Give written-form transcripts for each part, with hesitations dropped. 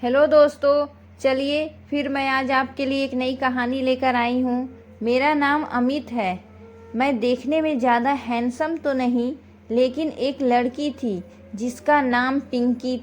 Hello दोस्तों, चलिए फिर मैं आज आपके लिए एक नई कहानी लेकर आई हूँ। मेरा नाम अमित है। मैं देखने में ज़्यादा हैंडसम तो नहीं, लेकिन एक लड़की थी जिसका नाम पिंकी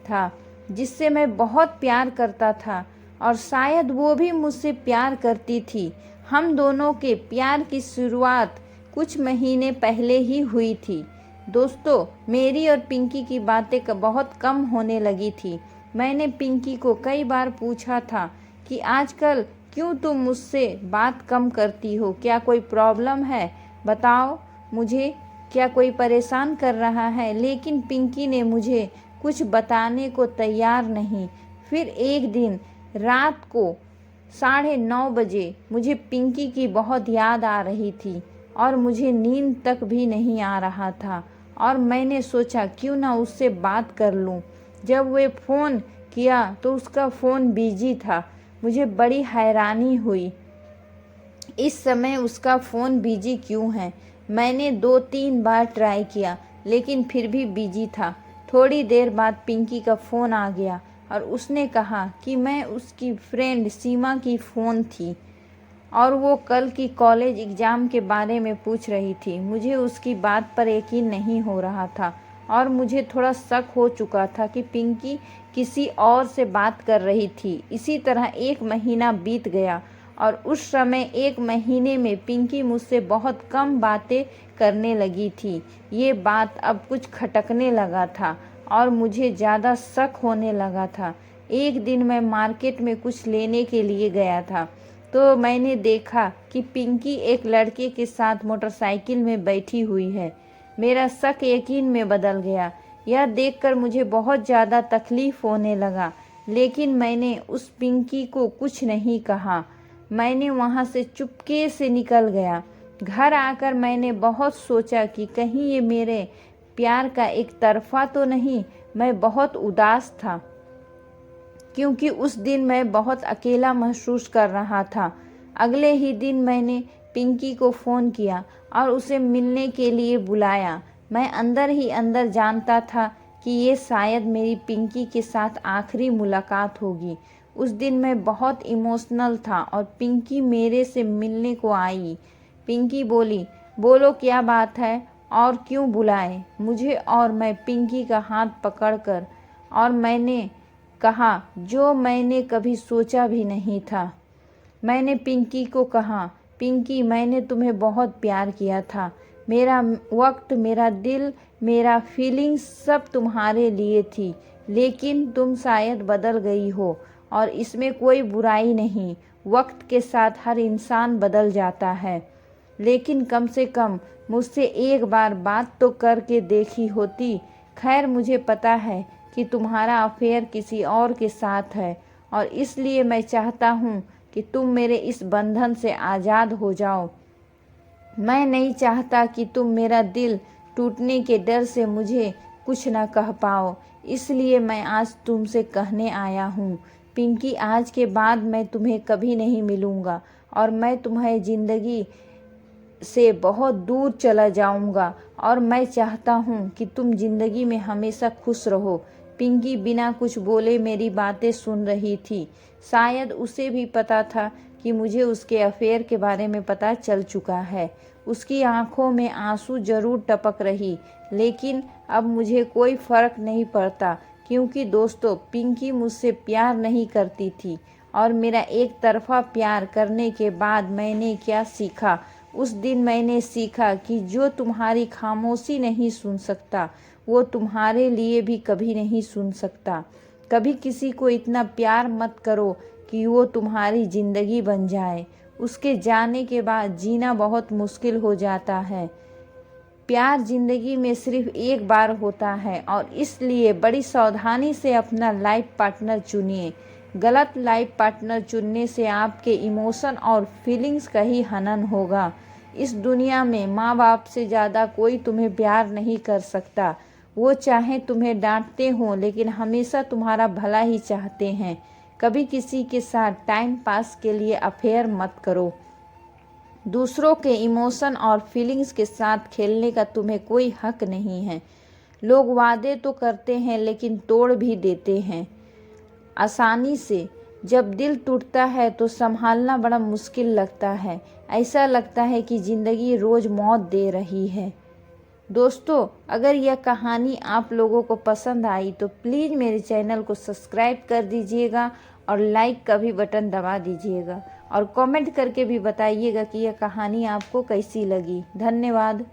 था, जिससे मैं बहुत प्यार करता था और शायद वो भी मुझसे प्यार करती थी। हम दोनों के प्यार की शुरुआत कुछ महीने पहले ही हुई थी। दोस्तों, मेरी और पिंकी की बातें बहुत कम होने लगी थी। मैंने पिंकी को कई बार पूछा था कि आजकल क्यों तुम मुझसे बात कम करती हो, क्या कोई प्रॉब्लम है, बताओ मुझे, क्या कोई परेशान कर रहा है। लेकिन पिंकी ने मुझे कुछ बताने को तैयार नहीं। फिर एक दिन रात को 9:30 बजे मुझे पिंकी की बहुत याद आ रही थी और मुझे नींद तक भी नहीं आ रहा था, और मैंने सोचा क्यों ना उससे बात कर लूं। जब वे फ़ोन किया तो उसका फ़ोन बिजी था। मुझे बड़ी हैरानी हुई, इस समय उसका फ़ोन बिजी क्यों है। मैंने 2-3 बार ट्राई किया, लेकिन फिर भी बिजी था। थोड़ी देर बाद पिंकी का फ़ोन आ गया और उसने कहा कि मैं उसकी फ्रेंड सीमा की फ़ोन थी और वो कल की कॉलेज एग्ज़ाम के बारे में पूछ रही थी। मुझे उसकी बात पर यकीन नहीं हो रहा था और मुझे थोड़ा शक हो चुका था कि पिंकी किसी और से बात कर रही थी। इसी तरह 1 महीना बीत गया और उस समय 1 महीने में पिंकी मुझसे बहुत कम बातें करने लगी थी। ये बात अब कुछ खटकने लगा था और मुझे ज़्यादा शक होने लगा था। एक दिन मैं मार्केट में कुछ लेने के लिए गया था, तो मैंने देखा कि पिंकी एक लड़के के साथ मोटरसाइकिल में बैठी हुई है। मेरा शक यकीन में बदल गया। यह देखकर मुझे बहुत ज़्यादा तकलीफ़ होने लगा, लेकिन मैंने उस पिंकी को कुछ नहीं कहा। मैंने वहाँ से चुपके से निकल गया। घर आकर मैंने बहुत सोचा कि कहीं ये मेरे प्यार का एक तरफा तो नहीं। मैं बहुत उदास था, क्योंकि उस दिन मैं बहुत अकेला महसूस कर रहा था। अगले ही दिन मैंने पिंकी को फ़ोन किया और उसे मिलने के लिए बुलाया। मैं अंदर ही अंदर जानता था कि ये शायद मेरी पिंकी के साथ आखिरी मुलाकात होगी। उस दिन मैं बहुत इमोशनल था और पिंकी मेरे से मिलने को आई। पिंकी बोली, बोलो क्या बात है और क्यों बुलाए मुझे। और मैं पिंकी का हाथ पकड़कर और मैंने कहा जो मैंने कभी सोचा भी नहीं था। मैंने पिंकी को कहा, पिंकी, मैंने तुम्हें बहुत प्यार किया था। मेरा वक्त, मेरा दिल, मेरा फीलिंग्स सब तुम्हारे लिए थी, लेकिन तुम शायद बदल गई हो और इसमें कोई बुराई नहीं। वक्त के साथ हर इंसान बदल जाता है, लेकिन कम से कम मुझसे एक बार बात तो करके देखी होती। खैर, मुझे पता है कि तुम्हारा अफेयर किसी और के साथ है और इसलिए मैं चाहता हूँ कि तुम मेरे इस बंधन से आज़ाद हो जाओ। मैं नहीं चाहता कि तुम मेरा दिल टूटने के डर से मुझे कुछ न कह पाओ, इसलिए मैं आज तुमसे कहने आया हूँ। पिंकी, आज के बाद मैं तुम्हें कभी नहीं मिलूँगा और मैं तुम्हारी ज़िंदगी से बहुत दूर चला जाऊंगा और मैं चाहता हूँ कि तुम जिंदगी में हमेशा खुश रहो। पिंकी बिना कुछ बोले मेरी बातें सुन रही थी। शायद उसे भी पता था कि मुझे उसके अफेयर के बारे में पता चल चुका है। उसकी आंखों में आंसू जरूर टपक रही, लेकिन अब मुझे कोई फर्क नहीं पड़ता, क्योंकि दोस्तों, पिंकी मुझसे प्यार नहीं करती थी और मेरा एक तरफा प्यार करने के बाद मैंने क्या सीखा। उस दिन मैंने सीखा कि जो तुम्हारी खामोशी नहीं सुन सकता, वो तुम्हारे लिए भी कभी नहीं सुन सकता। कभी किसी को इतना प्यार मत करो कि वो तुम्हारी ज़िंदगी बन जाए। उसके जाने के बाद जीना बहुत मुश्किल हो जाता है। प्यार ज़िंदगी में सिर्फ एक बार होता है और इसलिए बड़ी सावधानी से अपना लाइफ पार्टनर चुनिए। गलत लाइफ पार्टनर चुनने से आपके इमोशन और फीलिंग्स का ही हनन होगा। इस दुनिया में माँ बाप से ज़्यादा कोई तुम्हें प्यार नहीं कर सकता। वो चाहे तुम्हें डांटते हों, लेकिन हमेशा तुम्हारा भला ही चाहते हैं। कभी किसी के साथ टाइम पास के लिए अफेयर मत करो। दूसरों के इमोशन और फीलिंग्स के साथ खेलने का तुम्हें कोई हक नहीं है। लोग वादे तो करते हैं, लेकिन तोड़ भी देते हैं। आसानी से। जब दिल टूटता है तो संभालना बड़ा मुश्किल लगता है। ऐसा लगता है कि ज़िंदगी रोज़ मौत दे रही है। दोस्तों, अगर यह कहानी आप लोगों को पसंद आई तो प्लीज़ मेरे चैनल को सब्सक्राइब कर दीजिएगा और लाइक का भी बटन दबा दीजिएगा और कमेंट करके भी बताइएगा कि यह कहानी आपको कैसी लगी। धन्यवाद।